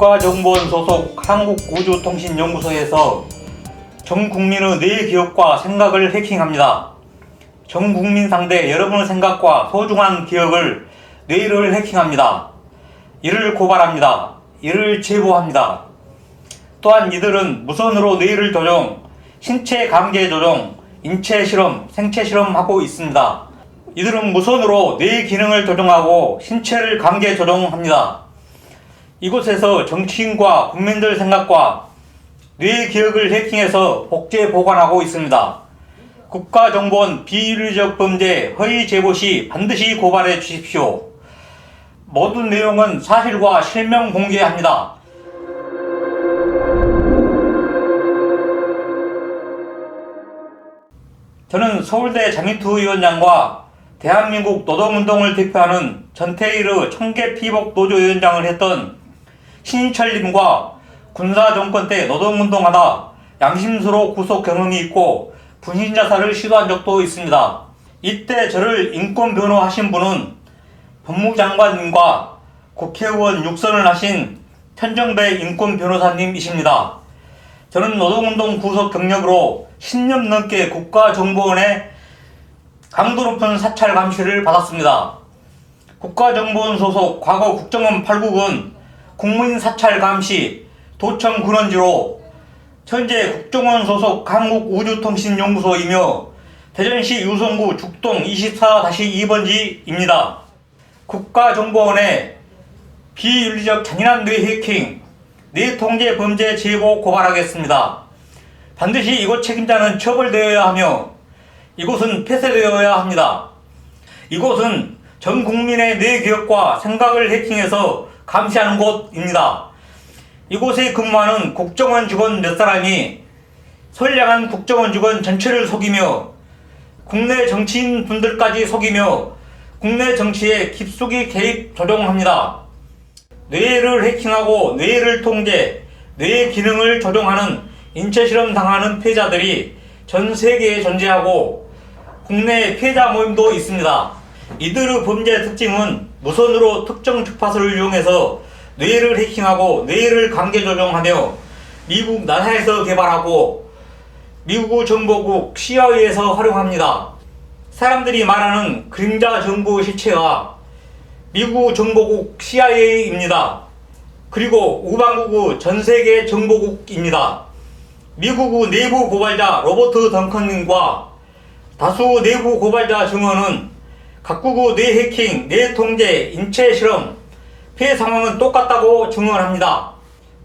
국가정보원 소속 한국우주통신연구소에서 전 국민의 뇌 기억과 생각을 해킹합니다. 전 국민 상대 여러분의 생각과 소중한 기억을 뇌를 해킹합니다. 이를 고발합니다. 이를 제보합니다. 또한 이들은 무선으로 뇌를 조종, 신체 강제 조종, 인체 실험, 생체 실험하고 있습니다. 이들은 무선으로 뇌 기능을 조종하고 신체를 강제 조종합니다. 이곳에서 정치인과 국민들 생각과 뇌 기억을 해킹해서 복제 보관하고 있습니다. 국가정보원 비윤리적 범죄 허위 제보 시 반드시 고발해 주십시오. 모든 내용은 사실과 실명 공개합니다. 저는 서울대 장희투 위원장과 대한민국 노동운동을 대표하는 전태일의 청계피복 노조위원장을 했던 신인철님과 군사정권 때 노동운동하다 양심수로 구속 경험이 있고 분신자살을 시도한 적도 있습니다. 이때 저를 인권변호 하신 분은 법무장관님과 국회의원 6선을 하신 현정배 인권변호사님이십니다. 저는 노동운동 구속 경력으로 10년 넘게 국가정보원의 강도 높은 사찰 감시를 받았습니다. 국가정보원 소속 과거 국정원 8국은 국민 사찰 감시, 도청 근원지로 현재 국정원 소속 한국우주통신연구소이며 대전시 유성구 죽동 24-2번지입니다. 국가정보원의 비윤리적 잔인한 뇌 해킹, 뇌 통제 범죄 제보 고발하겠습니다. 반드시 이곳 책임자는 처벌되어야 하며 이곳은 폐쇄되어야 합니다. 이곳은 전 국민의 뇌 기억과 생각을 해킹해서 감시하는 곳입니다. 이곳에 근무하는 국정원 직원 몇 사람이 선량한 국정원 직원 전체를 속이며 국내 정치인 분들까지 속이며 국내 정치에 깊숙이 개입 조종합니다. 뇌를 해킹하고 뇌를 통제, 뇌 기능을 조종하는 인체실험 당하는 피해자들이 전 세계에 존재하고 국내 피해자 모임도 있습니다. 이들의 범죄 특징은 무선으로 특정 주파수를 이용해서 뇌를 해킹하고 뇌를 강제 조종하며 미국 나사에서 개발하고 미국 정보국 CIA에서 활용합니다. 사람들이 말하는 그림자 정부 실체가 미국 정보국 CIA입니다. 그리고 우방국의 전세계 정보국입니다. 미국의 내부 고발자 로버트 덩컨님과 다수 내부 고발자 증언은 각국의 뇌 해킹, 뇌 통제, 인체 실험, 피해 상황은 똑같다고 증언합니다.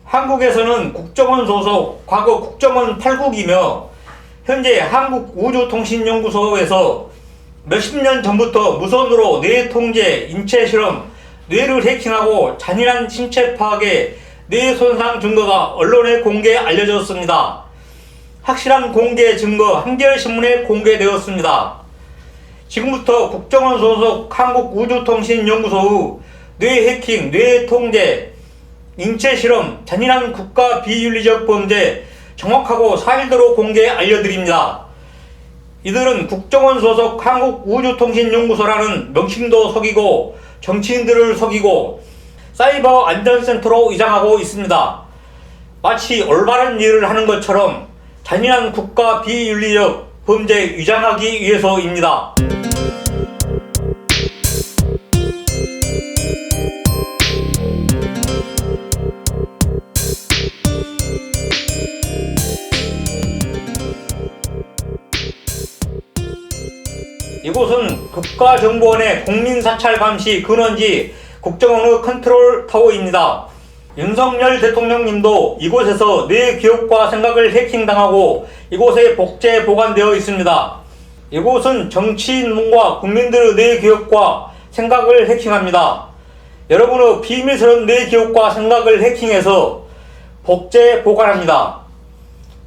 한국에서는 국정원 소속 과거 국정원 8국이며 현재 한국우주통신연구소에서 몇십 년 전부터 무선으로 뇌 통제, 인체 실험, 뇌를 해킹하고 잔인한 신체 파악의 뇌 손상 증거가 언론에 공개 알려졌습니다. 확실한 공개 증거 한겨레신문에 공개되었습니다. 지금부터 국정원 소속 한국우주통신연구소의 뇌 해킹, 뇌 통제, 인체 실험, 잔인한 국가 비윤리적 범죄 정확하고 사실대로 공개 알려드립니다. 이들은 국정원 소속 한국우주통신연구소라는 명칭도 속이고 정치인들을 속이고 사이버 안전센터로 위장하고 있습니다. 마치 올바른 일을 하는 것처럼 잔인한 국가 비윤리적 범죄 위장하기 위해서입니다. 이곳은 국가정보원의 국민사찰 감시 근원지 국정원의 컨트롤 타워입니다. 윤석열 대통령님도 이곳에서 뇌 기억과 생각을 해킹당하고 이곳에 복제 보관되어 있습니다. 이곳은 정치인과 국민들의 뇌 기억과 생각을 해킹합니다. 여러분의 비밀스러운 뇌 기억과 생각을 해킹해서 복제 보관합니다.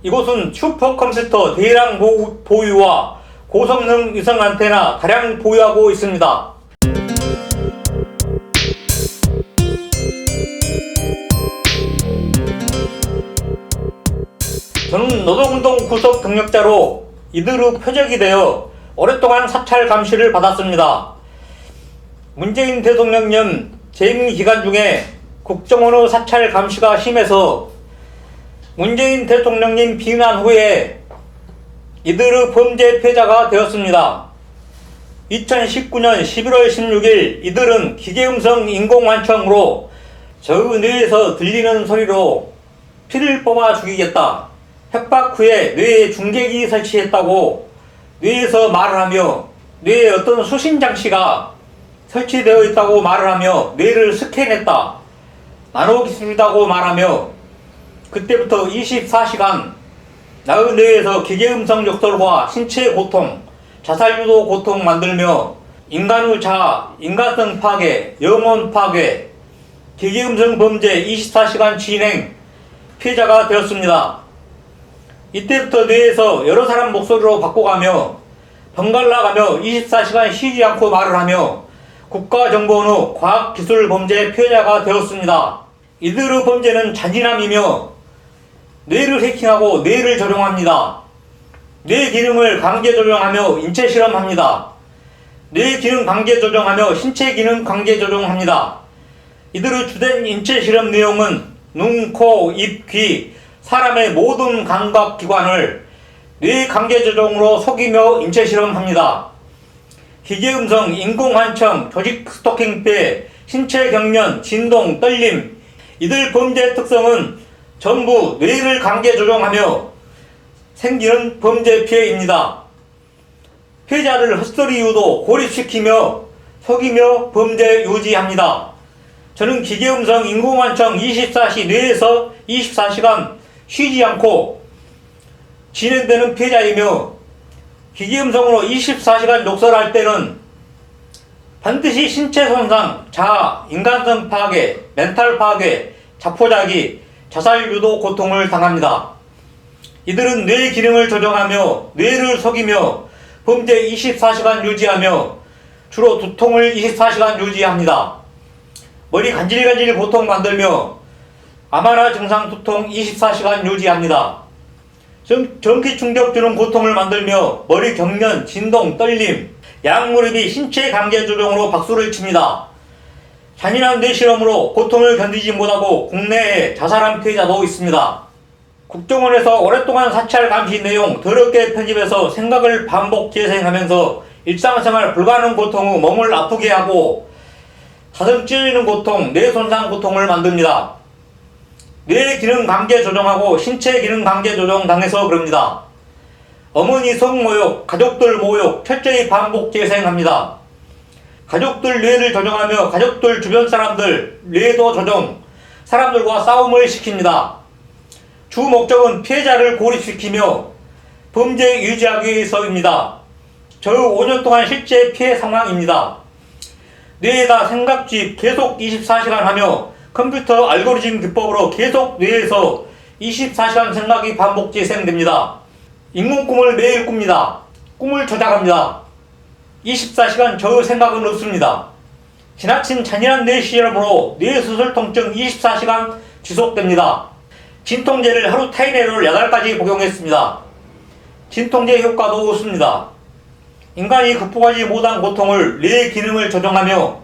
이곳은 슈퍼컴퓨터 대량 보유와 고성능 위성 안테나 다량 보유하고 있습니다. 저는 노동운동 구속 경력자로 이들의 표적이 되어 오랫동안 사찰 감시를 받았습니다. 문재인 대통령님 재임 기간 중에 국정원의 사찰 감시가 심해서 문재인 대통령님 비난 후에 이들의 범죄 피해자가 되었습니다. 2019년 11월 16일 이들은 기계음성 인공환청으로 저의 뇌에서 들리는 소리로 피를 뽑아 죽이겠다, 협박 후에 뇌에 중계기 설치했다고 뇌에서 말을 하며 뇌에 어떤 수신 장치가 설치되어 있다고 말을 하며 뇌를 스캔했다, 나노기술이라고 말하며 그때부터 24시간 나의 뇌에서 기계음성 욕설과 신체 고통, 자살유도 고통 만들며 인간의 자아, 인간성 파괴, 영혼 파괴, 기계음성 범죄 24시간 진행 피해자가 되었습니다. 이때부터 뇌에서 여러 사람 목소리로 바꿔가며 번갈아가며 24시간 쉬지 않고 말을 하며 국가정보원의 과학기술 범죄 피해자가 되었습니다. 이들의 범죄는 잔인함이며 뇌를 해킹하고 뇌를 조종합니다. 뇌 기능을 강제 조종하며 인체 실험합니다. 뇌 기능 강제 조종하며 신체 기능 강제 조종합니다. 이들의 주된 인체 실험 내용은 눈, 코, 입, 귀, 사람의 모든 감각기관을 뇌 강제 조종으로 속이며 인체 실험합니다. 기계음성, 인공환청, 조직 스토킹죄, 신체 경련, 진동, 떨림, 이들 범죄 특성은 전부 뇌를 강제 조종하며 생기는 범죄 피해입니다. 피해자를 헛소리 이유도 고립시키며 속이며 범죄 유지합니다. 저는 기계음성 인공환청 24시 뇌에서 24시간 쉬지 않고 진행되는 피해자이며 기계음성으로 24시간 욕설할 때는 반드시 신체 손상, 자아, 인간성 파괴, 멘탈 파괴, 자포자기, 자살 유도 고통을 당합니다. 이들은 뇌 기능을 조정하며 뇌를 속이며 범죄 24시간 유지하며 주로 두통을 24시간 유지합니다. 머리 간질간질 고통 만들며 아마라 증상 두통 24시간 유지합니다. 전기 충격 주는 고통을 만들며 머리 경련, 진동, 떨림, 양무릎이 신체 강제 조종으로 박수를 칩니다. 잔인한 뇌실험으로 고통을 견디지 못하고 국내에 자살한 피해자도 있습니다. 국정원에서 오랫동안 사찰 감시 내용 더럽게 편집해서 생각을 반복 재생하면서 일상생활 불가능 고통 후 몸을 아프게 하고 가슴 찢어지는 고통, 뇌 손상 고통을 만듭니다. 뇌 기능 강제 조정하고 신체 기능 강제 조정 당해서 그럽니다. 어머니 성모욕, 가족들 모욕 철저히 반복 재생합니다. 가족들 뇌를 조정하며 가족들 주변 사람들 뇌도 조정, 사람들과 싸움을 시킵니다. 주 목적은 피해자를 고립시키며 범죄 유지하기 위해서입니다. 저의 5년 동안 실제 피해 상황입니다. 뇌에다 생각집 계속 24시간 하며 컴퓨터 알고리즘 기법으로 계속 뇌에서 24시간 생각이 반복 재생됩니다. 인공 꿈을 매일 꿉니다. 꿈을 조작합니다. 24시간 저의 생각은 없습니다. 지나친 잔인한 뇌 실험으로 뇌수술 통증 24시간 지속됩니다. 진통제를 하루 타이레놀 8가지 복용했습니다. 진통제 효과도 없습니다. 인간이 극복하지 못한 고통을 뇌 기능을 조정하며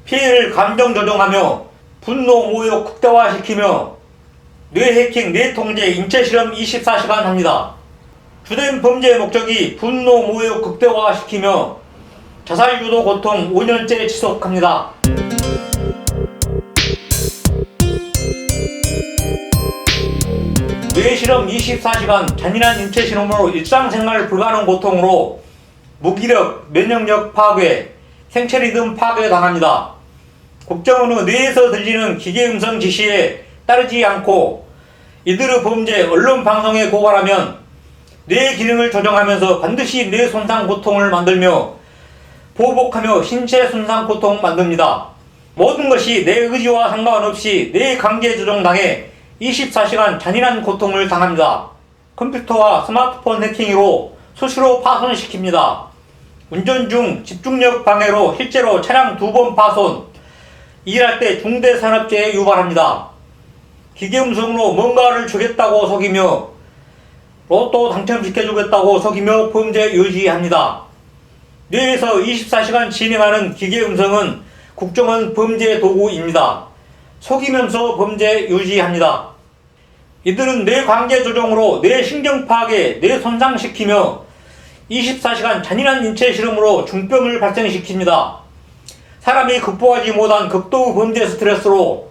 피해를 감정 조정하며 분노, 모욕 극대화시키며 뇌 해킹, 뇌 통제, 인체 실험 24시간 합니다. 주된 범죄의 목적이 분노, 모욕 극대화시키며 자살 유도 고통 5년째 지속합니다. 뇌실험 24시간 잔인한 인체 실험으로 일상생활 불가능 고통으로 무기력, 면역력 파괴, 생체 리듬 파괴 당합니다. 국정원의 뇌에서 들리는 기계음성 지시에 따르지 않고 이들의 범죄 언론 방송에 고발하면 뇌 기능을 조정하면서 반드시 뇌 손상 고통을 만들며 보복하며 신체 손상 고통 만듭니다. 모든 것이 내 의지와 상관없이 뇌 강제 조정당해 24시간 잔인한 고통을 당합니다. 컴퓨터와 스마트폰 해킹으로 수시로 파손시킵니다. 운전 중 집중력 방해로 실제로 차량 2번 파손, 일할 때 중대산업재해 유발합니다. 기계음성으로 뭔가를 주겠다고 속이며 로또 당첨시켜주겠다고 속이며 범죄 유지합니다. 뇌에서 24시간 진행하는 기계음성은 국정원 범죄 도구입니다. 속이면서 범죄 유지합니다. 이들은 뇌 관계 조종으로 뇌 신경 파악에 뇌 손상시키며 24시간 잔인한 인체 실험으로 중병을 발생시킵니다. 사람이 극복하지 못한 극도 범죄 스트레스로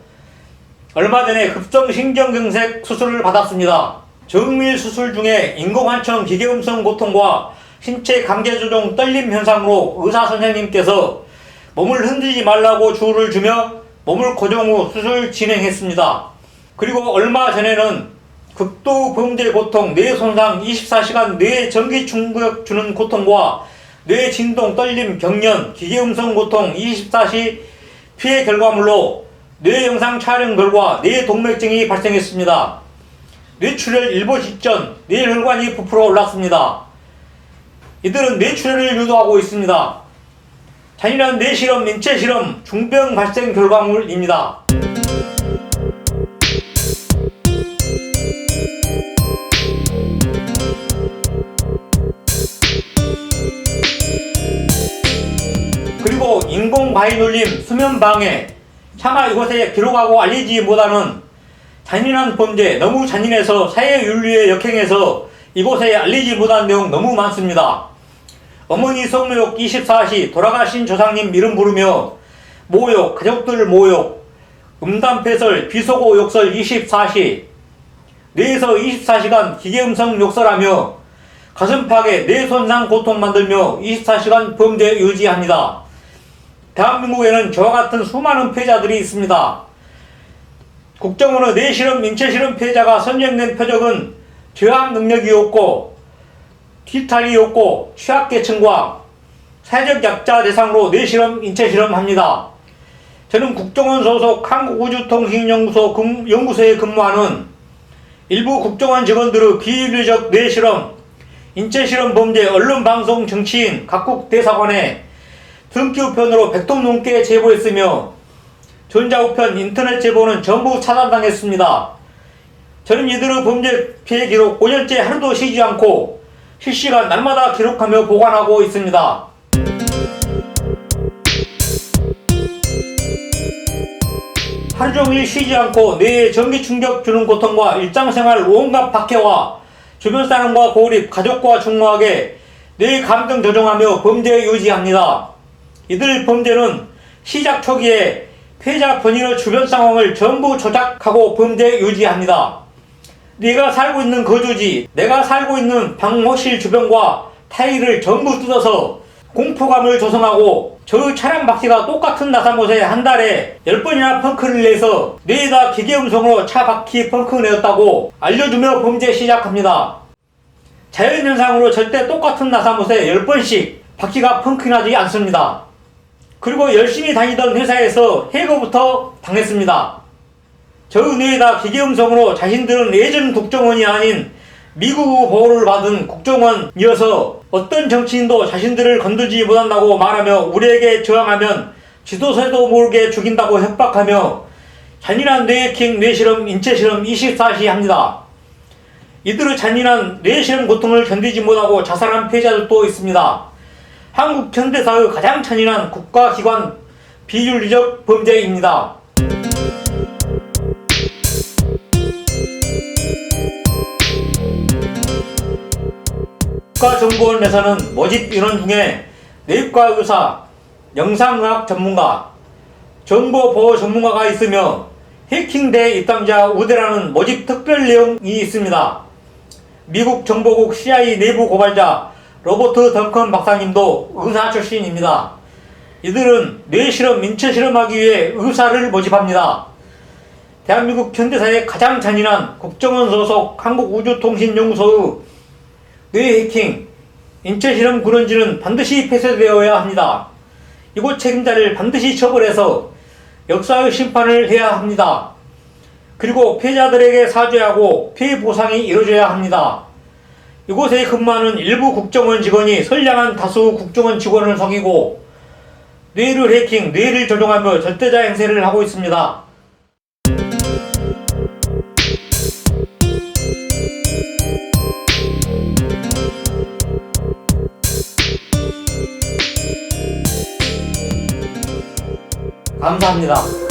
얼마 전에 급성 신경경색 수술을 받았습니다. 정밀 수술 중에 인공환청 기계음성 고통과 신체 관계 조종 떨림 현상으로 의사 선생님께서 몸을 흔들지 말라고 주의를 주며 몸을 고정 후 수술 진행했습니다. 그리고 얼마 전에는 극도 범죄 고통, 뇌 손상, 24시간 뇌 전기 충격 주는 고통과 뇌 진동, 떨림, 경련, 기계음성 고통, 24시 피해 결과물로 뇌 영상 촬영 결과 뇌 동맥증이 발생했습니다. 뇌출혈 일보 직전 뇌혈관이 부풀어 올랐습니다. 이들은 뇌출혈을 유도하고 있습니다. 잔인한 뇌실험, 인체실험, 중병 발생 결과물입니다. 그리고 인공바위 눌림, 수면방해, 차마 이곳에 기록하고 알리지 못하는 잔인한 범죄, 너무 잔인해서 사회윤리에 역행해서 이곳에 알리지 못한 내용 너무 많습니다. 어머니 성모욕 24시, 돌아가신 조상님 이름 부르며 모욕, 가족들 모욕, 음담패설, 비속어 욕설 24시, 뇌에서 24시간 기계음성 욕설하며 가슴 파괴, 뇌 손상 고통 만들며 24시간 범죄 유지합니다. 대한민국에는 저와 같은 수많은 피해자들이 있습니다. 국정원의 뇌실험, 인체실험 피해자가 선정된 표적은 저항 능력이 없고 뒤탈이 없고 취약계층과 사회적 약자 대상으로 뇌실험, 인체실험 합니다. 저는 국정원 소속 한국우주통신연구소 연구소에 근무하는 일부 국정원 직원들의 비윤리적 뇌실험, 인체실험 범죄, 언론방송, 정치인, 각국 대사관에 등기우편으로 100통 넘게 제보했으며 전자우편, 인터넷 제보는 전부 차단당했습니다. 저는 이들의 범죄 피해 기록 5년째 하루도 쉬지 않고 실시간 날마다 기록하며 보관하고 있습니다. 하루종일 쉬지 않고 뇌에 전기 충격 주는 고통과 일상생활 온갖 박해와 주변 사람과 고립, 가족과 중노하게 뇌 감정 조종하며 범죄 유지합니다. 이들 범죄는 시작 초기에 피해자 본인의 주변 상황을 전부 조작하고 범죄 유지합니다. 내가 살고 있는 거주지, 내가 살고 있는 방호실 주변과 타일을 전부 뜯어서 공포감을 조성하고 저의 차량 바퀴가 똑같은 나사못에 한 달에 10번이나 펑크를 내서 뇌에다 기계음성으로 차 바퀴 펑크 내었다고 알려주며 범죄 시작합니다. 자연현상으로 절대 똑같은 나사못에 10번씩 바퀴가 펑크나지 않습니다. 그리고 열심히 다니던 회사에서 해고부터 당했습니다. 저의 뇌에다 기계음성으로 자신들은 예전 국정원이 아닌 미국 보호를 받은 국정원이어서 어떤 정치인도 자신들을 건들지 못한다고 말하며 우리에게 저항하면 지도세도 모르게 죽인다고 협박하며 잔인한 뇌해킹, 뇌실험, 인체실험 24시 합니다. 이들의 잔인한 뇌실험 고통을 견디지 못하고 자살한 피해자들도 있습니다. 한국 현대사의 가장 잔인한 국가기관 비윤리적 범죄입니다. 국가정보원에서는 모집 인원 중에 내과 의사, 영상의학 전문가, 정보보호 전문가가 있으며 해킹대 입담자 우대라는 모집 특별 내용이 있습니다. 미국 정보국 CIA 내부 고발자 로버트 덩컨 박사님도 의사 출신입니다. 이들은 뇌실험, 인체실험하기 위해 의사를 모집합니다. 대한민국 현대사의 가장 잔인한 국정원 소속 한국우주통신연구소의 뇌해킹, 인체실험 군원지는 반드시 폐쇄되어야 합니다. 이곳 책임자를 반드시 처벌해서 역사의 심판을 해야 합니다. 그리고 피해자들에게 사죄하고 피해 보상이 이루어져야 합니다. 이곳에 근무하는 일부 국정원 직원이 선량한 다수 국정원 직원을 속이고 뇌를 해킹, 뇌를 조종하며 절대자 행세를 하고 있습니다. 감사합니다.